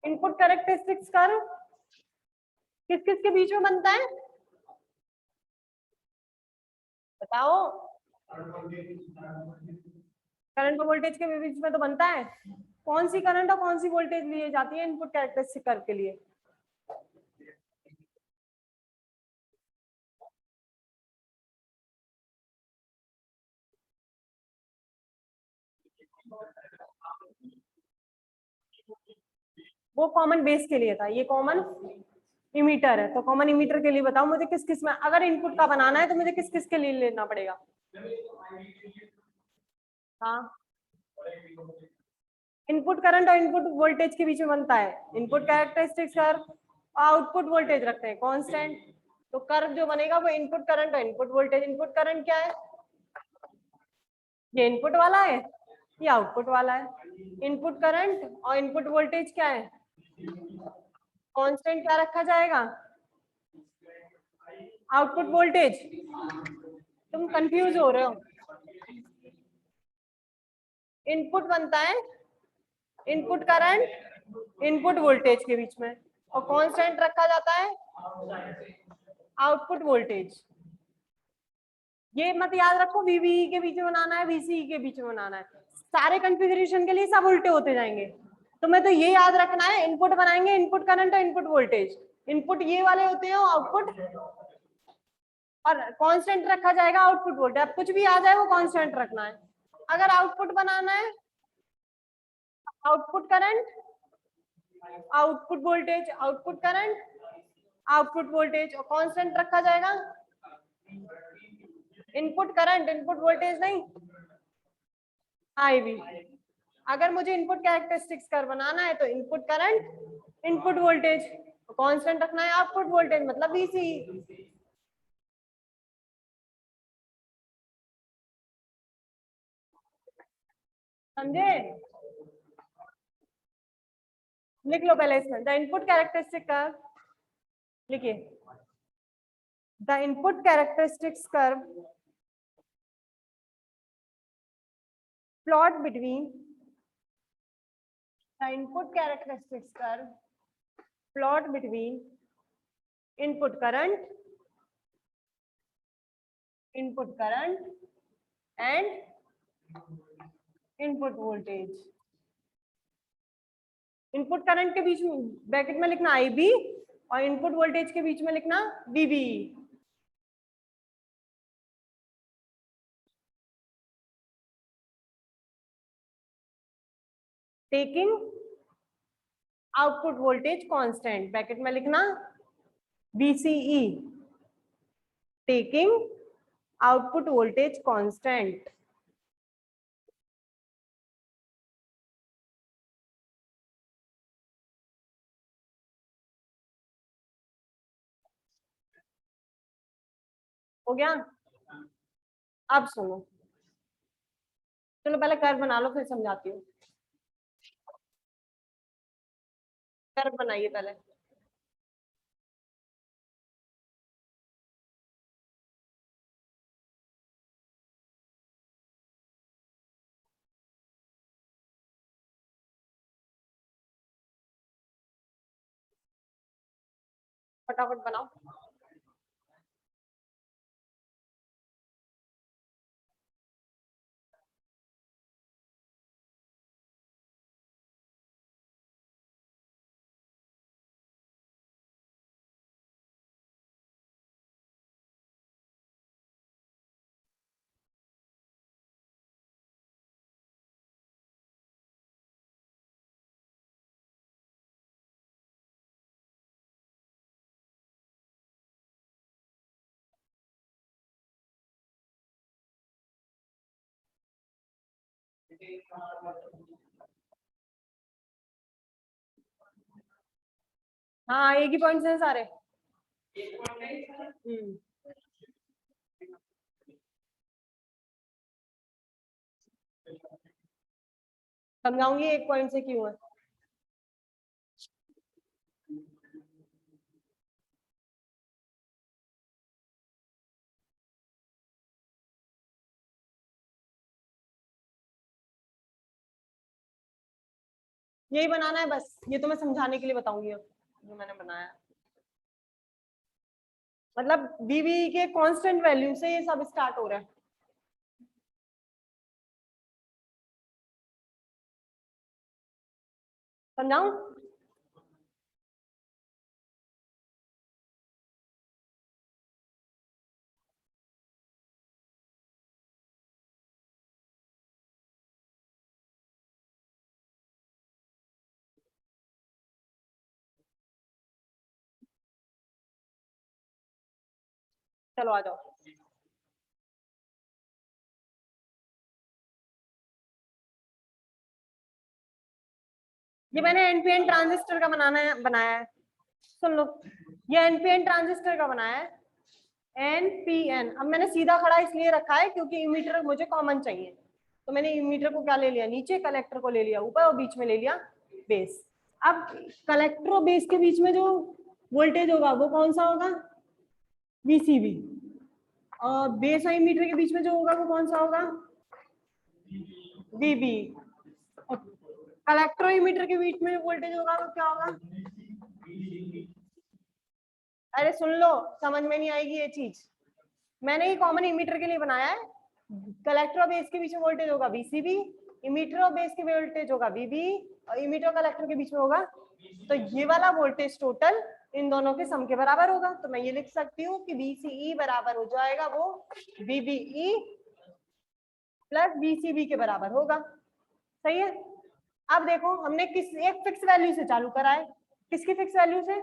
इनपुट कैरेक्टरिस्टिक्स कर किस किस के बीच में बनता है बताओ? करंट और वोल्टेज के बीच में तो बनता है। कौन सी करंट और कौन सी वोल्टेज लिए जाती है इनपुट कैरेक्टरिस्टिक कर्व के लिए? वो कॉमन बेस के लिए था, ये कॉमन इमीटर है, तो कॉमन इमीटर के लिए बताओ मुझे किस किस में अगर इनपुट का बनाना है तो मुझे किस किस के लिए लेना पड़ेगा? हाँ, इनपुट करंट और इनपुट वोल्टेज के बीच में बनता है input characteristics curve, output voltage रखते हैं कांस्टेंट, तो कर्व जो बनेगा वो इनपुट करंट और इनपुट वोल्टेज। इनपुट करंट क्या है? ये इनपुट वाला है, ये आउटपुट वाला है। इनपुट करंट और इनपुट वोल्टेज क्या है? कांस्टेंट क्या रखा जाएगा? Output voltage. तुम कंफ्यूज हो रहे हो। इनपुट बनता है इनपुट करंट इनपुट वोल्टेज के बीच में और कांस्टेंट रखा जाता है आउटपुट वोल्टेज। ये मत याद रखो वीवीई के बीच में बनाना है वीसीई के बीच में बनाना है, सारे कॉन्फ़िगरेशन के लिए सब उल्टे होते जाएंगे। तुम्हें तो ये याद रखना है इनपुट बनाएंगे इनपुट करंट और इनपुट वोल्टेज, इनपुट ये वाले होते हैं आउटपुट और कांस्टेंट रखा जाएगा आउटपुट वोल्टेज। अब कुछ भी आ जाए वो कांस्टेंट रखना है। अगर आउटपुट बनाना है output current output voltage output current output voltage और कांस्टेंट रखा जाएगा इनपुट करंट इनपुट वोल्टेज नहीं आईवी। अगर मुझे इनपुट कैरेक्टरिस्टिक्स कर बनाना है तो input current input voltage constant रखना है आउटपुट वोल्टेज मतलब वीसी। समझे? लिख लो पहले इसमें द इनपुट कैरेक्टरिस्टिक कर्व लिखिए। The input characteristics curve plot between the input characteristics curve plot between input current and input voltage. Input current के बीच में ब्रैकेट में लिखना IB और इनपुट वोल्टेज के बीच में लिखना VB। Taking output voltage constant, bracket में लिखना VCE, taking output voltage constant. हो गया? अब सुनो, चलो पहले कर्व बना लो फिर समझाती हूँ। कर्व बनाइए पहले। फटाफट बनाओ। हाँ, एक ही पॉइंट्स हैं सारे। समझाऊंगी एक पॉइंट से क्यों है। यही बनाना है बस, ये तो मैं समझाने के लिए बताऊंगी अब जो मैंने बनाया। मतलब VB के कांस्टेंट वैल्यू से ये सब स्टार्ट हो रहा है। समझाऊं? चलो आ जाओ। ये मैंने एनपीएन ट्रांजिस्टर का बनाया है। सुन लो, ये एनपीएन ट्रांजिस्टर का बनाया है, एनपीएन। अब मैंने सीधा खड़ा इसलिए रखा है क्योंकि इमीटर मुझे कॉमन चाहिए, तो मैंने इमीटर को क्या ले लिया, नीचे, कलेक्टर को ले लिया ऊपर और बीच में ले लिया बेस। अब कलेक्टर और बेस के बीच में जो वोल्टेज होगा वो कौन सा होगा, VCB। और बेस और इमीटर के बीच में जो होगा वो कौन सा होगा, VB। और कलेक्टर और इमीटर के बीच में वोल्टेज होगा वो क्या होगा, अरे सुन लो, समझ में नहीं आएगी ये चीज। मैंने ये कॉमन इमीटर के लिए बनाया है। कलेक्टर और बेस के बीच में वोल्टेज होगा VCB, इमीटर और बेस के वोल्टेज होगा VB, और इमीटर और कलेक्टर के बीच में होगा, तो ये वाला वोल्टेज टोटल इन दोनों के सम के बराबर होगा। तो मैं ये लिख सकती हूँ कि VCE बराबर हो जाएगा वो VBE प्लस VCB के बराबर होगा। सही है? अब देखो, हमने किस एक फिक्स वैल्यू से चालू करा है। किसकी फिक्स वैल्यू से,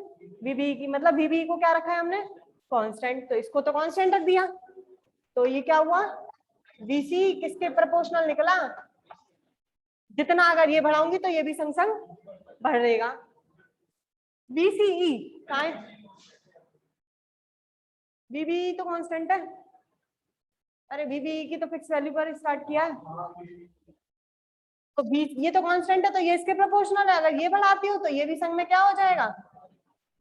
VBE की। मतलब VBE को क्या रखा है हमने, कांस्टेंट, तो इसको तो कांस्टेंट रख दिया। तो ये क्या हुआ, VC किसके प्रोपोर्शनल निकला, जितना अगर ये बढ़ाऊंगी तो ये भी संग संग बढ़ेगा। VCE कहाँ है, VBE तो कांस्टेंट है। अरे VBE की तो फिक्स वैल्यू पर स्टार्ट किया है, तो ये तो कांस्टेंट है, तो ये इसके प्रोपोर्शनल है। अगर ये बढ़ाती हूँ तो ये भी संग में क्या हो जाएगा,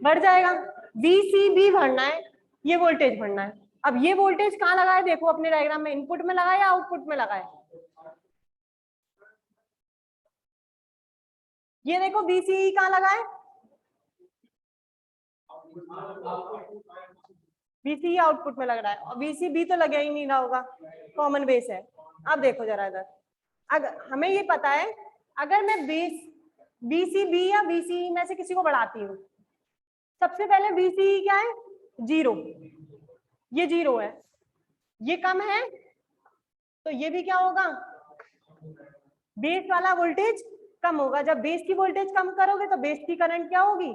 बढ़ जाएगा। VCB भरना है, ये वोल्टेज बढ़ना है। अब ये वोल्टेज कहाँ लगा है देखो अपने डायग्राम में, इनपुट में लगा है या आउटपुट में लगा है? ये देखो VCE कहाँ लगा है? VCE आउटपुट में लग रहा है और VCB तो लगे ही नहीं रहा होगा, कॉमन बेस है। अब देखो जरा इधर, अगर हमें ये पता है अगर मैं बेस VCB या VCE में से किसी को बढ़ाती हूँ, सबसे पहले VCE क्या है? 0, ये 0 है, ये कम है तो ये भी क्या होगा? बेस वाला वोल्टेज कम होगा। जब बेस की वोल्टेज कम करोगे तो बेस की करंट क्या होगी?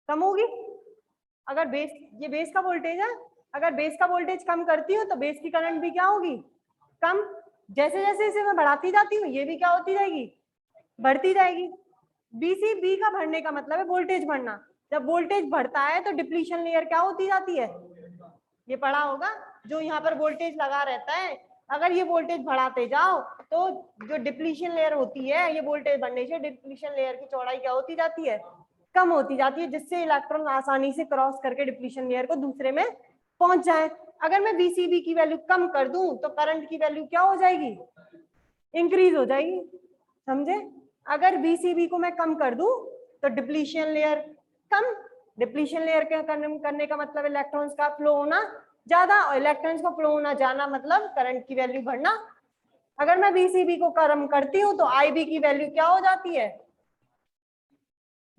कम होगी। अगर बेस, ये बेस का वोल्टेज है, अगर बेस का वोल्टेज कम करती हूँ तो बेस की करंट भी क्या होगी? कम। जैसे जैसे इसे मैं बढ़ाती जाती हूँ ये भी क्या होती जाएगी? बढ़ती जाएगी। VCB का बढ़ने का मतलब है वोल्टेज बढ़ना। जब वोल्टेज बढ़ता है तो डिप्लीशन लेयर क्या होती जाती है? ये पढ़ा होगा, जो यहाँ पर वोल्टेज लगा रहता है, अगर ये वोल्टेज बढ़ाते जाओ तो जो डिप्लीशन लेयर होती है, ये वोल्टेज बढ़ने से डिप्लीशन लेयर की चौड़ाई क्या होती जाती है? कम होती जाती है, जिससे इलेक्ट्रॉन आसानी से क्रॉस करके डिप्लीशन लेयर को दूसरे में पहुंच जाए। अगर मैं VCB की वैल्यू कम कर दूं तो करंट की वैल्यू क्या हो जाएगी? इंक्रीज हो जाएगी। समझे? अगर VCB को मैं कम कर दूं तो डिप्लीशन लेयर कम, डिप्लीशन लेयर के करने का मतलब इलेक्ट्रॉन्स का फ्लो होना ज्यादा, और इलेक्ट्रॉन्स का फ्लो होना जाना मतलब करंट की वैल्यू बढ़ना। अगर मैं VCB को कम करती हूँ तो IB की वैल्यू क्या हो जाती है?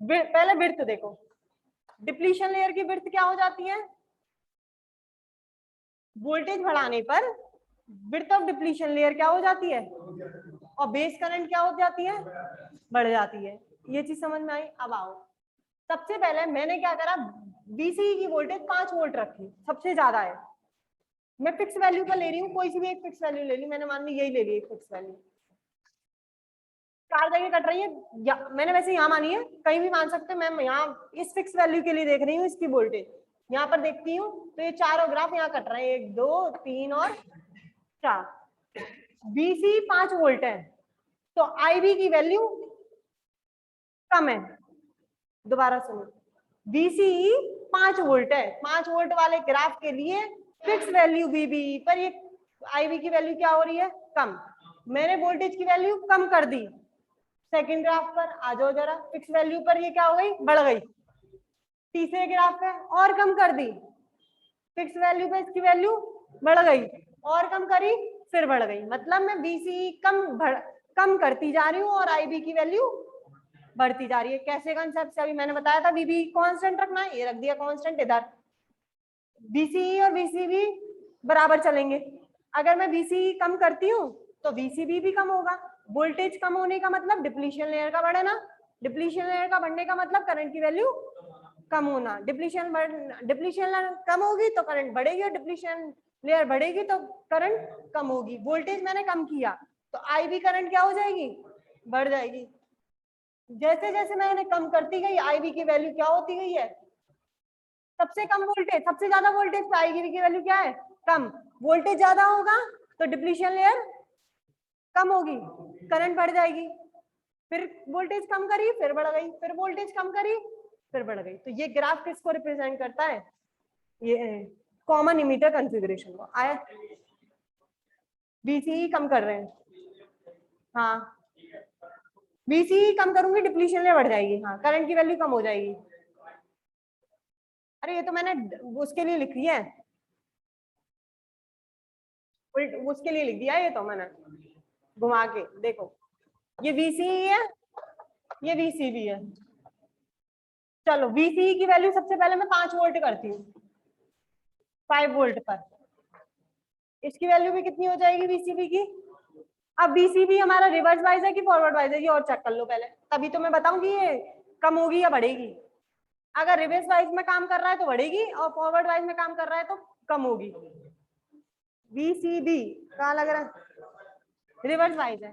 पहले विड्थ देखो, डिप्लीशन लेयर की विड्थ क्या हो जाती है? वोल्टेज बढ़ाने पर विड्थ ऑफ डिप्लीशन लेयर क्या हो जाती है? और बेस करंट क्या हो जाती है? बढ़ जाती है। ये चीज समझ में आई? अब आओ, सबसे पहले मैंने क्या करा, VCE की वोल्टेज 5 वोल्ट रखी, सबसे ज्यादा है। मैं फिक्स वैल्यू का ले रही हूँ, कोई सी भी एक फिक्स वैल्यू ले ली, मैंने मान ली यही ले ली एक फिक्स वैल्यू। 4 जगह कट रही है या मैंने वैसे यहाँ मानी है, कहीं भी मान सकते हैं। मैं यहाँ इस फिक्स वैल्यू के लिए देख रही हूँ इसकी वोल्टेज, यहाँ पर देखती हूँ तो ये चारों ग्राफ यहाँ कट रहे हैं, 1 2 3 और 4। VC 5 वोल्ट है तो IB की वैल्यू कम है। दोबारा सुनो, VCE 5 वोल्ट है, 5 वोल्ट वाले ग्राफ के लिए फिक्स वैल्यू VBE पर ये IB की वैल्यू क्या हो रही है? कम। मैंने वोल्टेज की वैल्यू कम कर दी, सेकंड ग्राफ पर आ जाओ जरा, फिक्स वैल्यू पर ये क्या हो गई? बढ़ गई। तीसरे ग्राफ पे और कम कर दी, फिक्स वैल्यू पे इसकी वैल्यू बढ़ गई, और कम करी फिर बढ़ गई। मतलब मैं VCE कम करती जा रही हूँ और IB की वैल्यू बढ़ती जा रही है। कैसे कंसेप्ट से अभी मैंने बताया था, VB कांस्टेंट रखना है, ये रख दिया कांस्टेंट इधर। VCE और VCB बराबर चलेंगे। अगर मैं VCE कम करती हूँ तो VCB भी कम होगा। वोल्टेज कम होने का मतलब डिप्लीशन लेयर का बढ़ना, डिप्लीशन लेयर का बढ़ने का मतलब करंट की वैल्यू कम होना। डिप्लीशन लेयर कम होगी तो करंट बढ़ेगी, और डिप्लीशन लेयर बढ़ेगी तो करंट कम होगी। वोल्टेज मैंने कम किया तो IB करंट क्या हो जाएगी? बढ़ जाएगी। जैसे जैसे मैंने कम करती गई IB की वैल्यू क्या होती गई है? सबसे कम वोल्टेज, सबसे ज्यादा वोल्टेज पे IB की वैल्यू क्या है? कम। वोल्टेज ज्यादा होगा तो डिप्लीशन लेयर कम होगी, करंट बढ़ जाएगी। फिर वोल्टेज कम करी फिर बढ़ गई, फिर वोल्टेज कम करी फिर बढ़ गई। तो ये ग्राफ किसको रिप्रेजेंट करता है? ये कॉमन इमीटर कॉन्फ़िगरेशन को। आया? VCE कम कर रहे हैं, हाँ VCE कम करूंगी डिप्लीशन लेयर बढ़ जाएगी, हाँ करंट की वैल्यू कम हो जाएगी। अरे ये तो मैंने उसके लिए लिख दिया है, उसके लिए लिख दिया है ये तो मैंने घुमा के। देखो ये VCE है, ये VCB है। चलो VCE की वैल्यू सबसे पहले मैं 5 वोल्ट करती हूँ, 5 वोल्ट पर। इसकी वैल्यू भी कितनी हो जाएगी VCB की? अब VCB हमारा रिवर्स वाइज है कि फॉरवर्ड वाइज है, ये और चेक कर लो पहले, तभी तो मैं बताऊंगी ये कम होगी या बढ़ेगी। अगर रिवर्स वाइज में काम कर रहा है तो बढ़ेगी, और फॉरवर्ड वाइज में काम कर रहा है तो कम होगी। VCB कहाँ लग रहा है? रिवर्स वाइज है।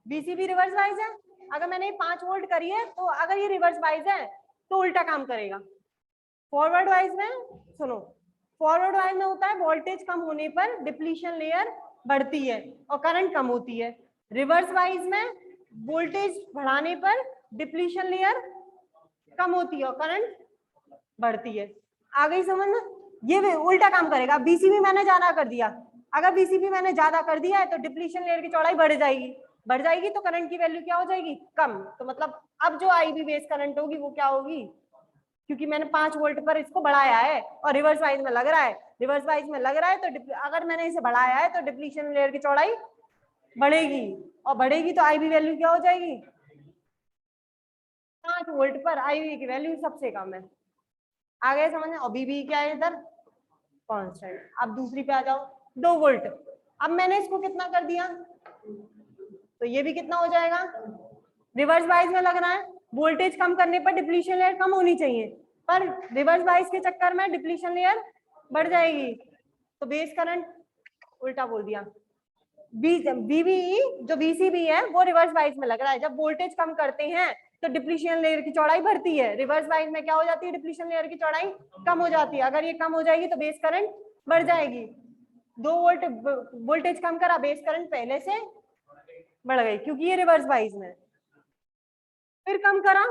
VCB रिवर्स वाइज है। अगर मैंने 5 वोल्ट करी है तो अगर ये रिवर्स वाइज है तो उल्टा काम करेगा। फॉरवर्ड वाइज में सुनो, फॉरवर्ड वाइज में होता है वोल्टेज कम होने पर डिप्लीशन लेयर बढ़ती है और करंट कम होती है। रिवर्स वाइज में वोल्टेज बढ़ाने पर डिप्लीशन लेयर कम होती है और करंट बढ़ती है। आ गई समझ में? ये उल्टा काम करेगा। बीसीबी मैंने ज्यादा कर दिया, अगर बीसीबी मैंने ज्यादा कर दिया है तो डिप्लीशन लेयर की चौड़ाई बढ़ जाएगी तो करंट की वैल्यू क्या हो जाएगी, कम। तो मतलब अब जो आईबी बेस करंट होगी वो क्या होगी, क्योंकि मैंने 5 वोल्ट पर इसको बढ़ाया है और रिवर्स वाइज में लग रहा है, तो अगर मैंने इसे बढ़ाया है तो डिप्लीशन लेयर की चौड़ाई बढ़ेगी, और बढ़ेगी तो आईबी वैल्यू क्या हो जाएगी, 5 वोल्ट पर आईबी की वैल्यू सबसे कम है। आ गए समझ में। और बीबी क्या है इधर, कांस्टेंट। अब दूसरी पे आ जाओ, 2 वोल्ट। अब मैंने इसको कितना कर दिया, तो ये भी कितना हो जाएगा, रिवर्स बाइस में लग रहा है, वोल्टेज कम करने पर डिप्लीशन लेयर कम होनी चाहिए, पर रिवर्स बाइस के चक्कर में डिप्लीशन लेयर बढ़ जाएगी, तो बेस करंट, उल्टा बोल दिया, बीबीई जो बीसीबी है वो रिवर्स बाइस में लग रहा है। जब वोल्टेज कम करते हैं तो डिप्लीशन लेयर की चौड़ाई बढ़ती है, रिवर्स बाइस में क्या हो जाती है, डिप्लीशन लेयर की चौड़ाई कम हो जाती है। अगर ये कम हो जाएगी तो बेस करंट बढ़ जाएगी। 2 वोल्ट वोल्टेज कम करा, बेस करंट पहले से बढ़ गई क्योंकि ये रिवर्स बाइस में। फिर कम करा,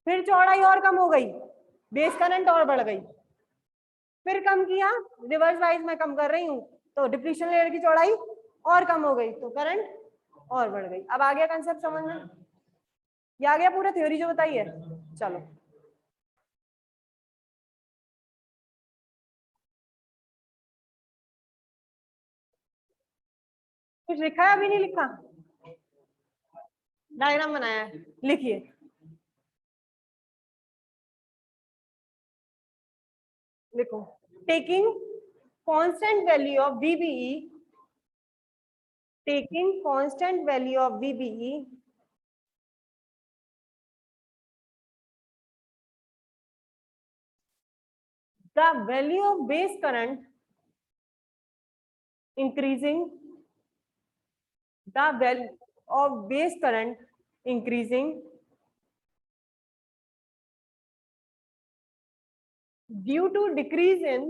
फिर चौड़ाई और कम हो गई, बेस करंट और बढ़ गई। फिर कम किया, रिवर्स वाइज में कम कर रही हूँ तो डिप्लीशन लेयर की चौड़ाई और कम हो गई तो करंट और बढ़ गई। अब आ गया कंसेप्ट समझ में, ये आ गया पूरा थ्योरी जो बताई है। चलो कुछ लिखा है, अभी नहीं लिखा, डायग्राम बनाया है, लिखिए। लिखो, taking constant value of VBE, taking constant value of VBE, the value of base current increasing, the value of base current increasing due to decrease in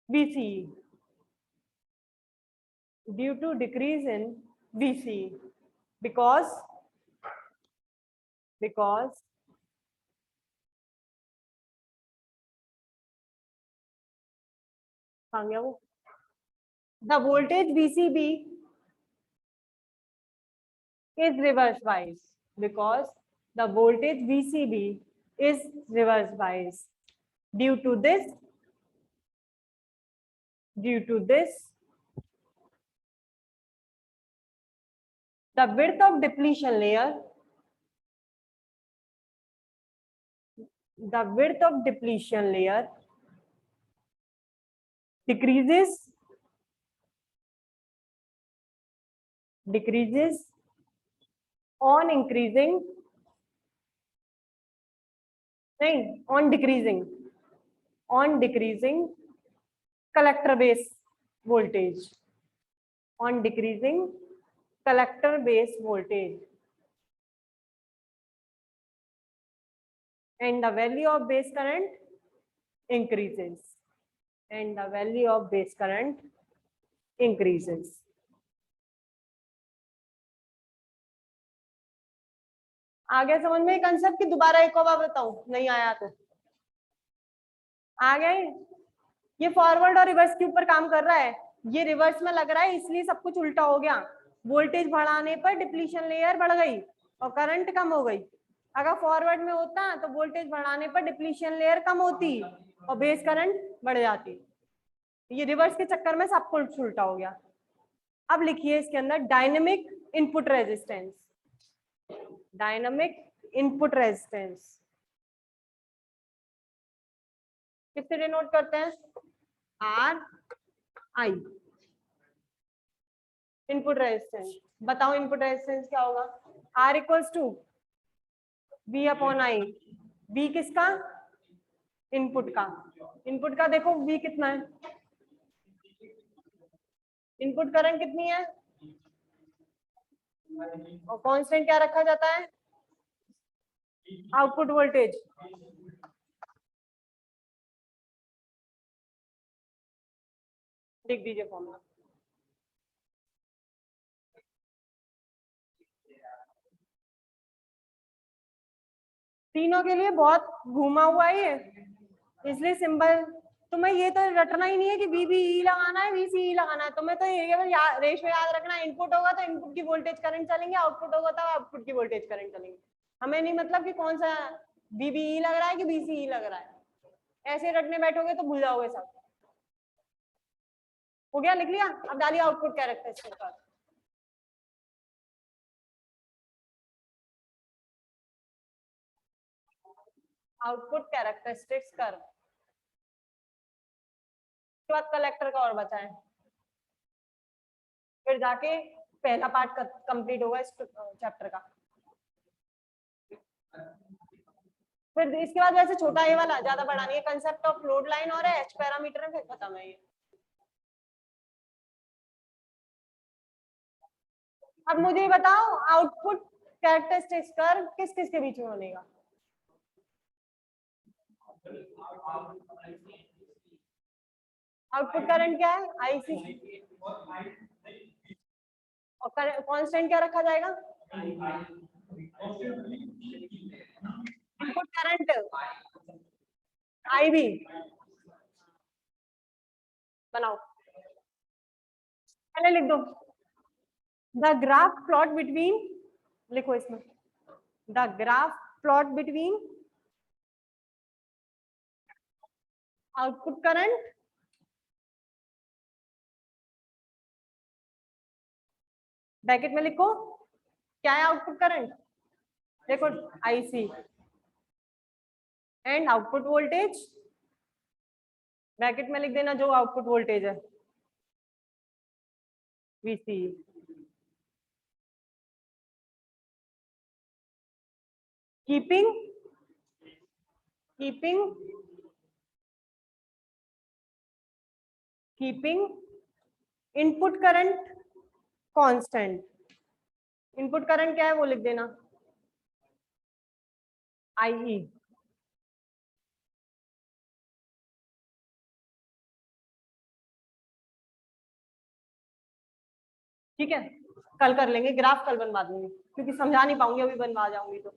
VCE, due to decrease in VCE, because कहाँ गया वो, the voltage VCB is reverse bias, because the voltage VCB is reverse bias. Due to this, the width of depletion layer, decreases on increasing, नहीं, on decreasing collector base voltage, on decreasing collector base voltage, and the value of base current increases, आ गया समझ में concept की, दोबारा एक और बार बताऊं, नहीं आया तो आ गए। ये फॉरवर्ड और रिवर्स के ऊपर काम कर रहा है, ये रिवर्स में लग रहा है इसलिए सब कुछ उल्टा हो गया। वोल्टेज बढ़ाने पर डिप्लीशन लेयर बढ़ गई और करंट कम हो गई। अगर फॉरवर्ड में होता तो वोल्टेज बढ़ाने पर डिप्लीशन लेयर कम होती और बेस करंट बढ़ जाती। ये रिवर्स के चक्कर में सब कुछ उल्टा हो गया। अब लिखिए इसके अंदर डायनेमिक इनपुट रेजिस्टेंस, किससे डिनोट करते हैं, आर आई। इनपुट रेजिस्टेंस, बताओ इनपुट रेजिस्टेंस क्या होगा, R equals to V upon I. V किसका, इनपुट का देखो वी कितना है, इनपुट करंट कितनी है और कांस्टेंट क्या रखा जाता है, आउटपुट वोल्टेज। लिख दीजिए फॉर्मूला। तीनों के लिए बहुत घूमा हुआ है ये, इसलिए सिंबल तुम्हें ये तो रटना ही नहीं है कि VBE लगाना है VCE लगाना है, तुम्हें तो ये रेशियो याद रखना है। इनपुट होगा तो इनपुट की वोल्टेज करंट चलेंगे, आउटपुट होगा तो आउटपुट की वोल्टेज करंट चलेंगे। हमें नहीं मतलब कि कौन सा VBE लग रहा है कि VCE लग रहा है, ऐसे रटने बैठोगे तो भूल जाओगे सब। हो गया, लिख लिया? अब डालिए आउटपुट कैरेक्टरिस्टिक पर। आउटपुट कैरेक्टरिस्टिक्स कर, उसके बाद कलेक्टर का और बचा है, फिर जाके पहला पार्ट कंप्लीट होगा इस चैप्टर का। फिर इसके बाद वैसे छोटा ये वाला ज्यादा बड़ा नहीं है, कंसेप्ट ऑफ लोड लाइन और एच पैरामीटर है, फिर खत्म है ये। अब मुझे बताओ आउटपुट कैरेक्टरिस्टिक्स कर किस किस के बीच में बनेगा? आउटपुट करंट क्या है? आईसी। और कांस्टेंट क्या रखा जाएगा? Input current IB. बनाओ, पहले लिख दो द ग्राफ प्लॉट बिटवीन, लिखो इसमें the graph plot between output current bracket में लिखो क्या है आउटपुट करंट, देखो IC, and output voltage bracket में लिख देना जो आउटपुट वोल्टेज है VC। Keeping keeping keeping input current constant. Input current क्या है वो लिख देना IE। ठीक है, कल कर लेंगे ग्राफ, कल बनवा दूंगी क्योंकि समझा नहीं पाऊंगी अभी, बनवा जाऊंगी तो।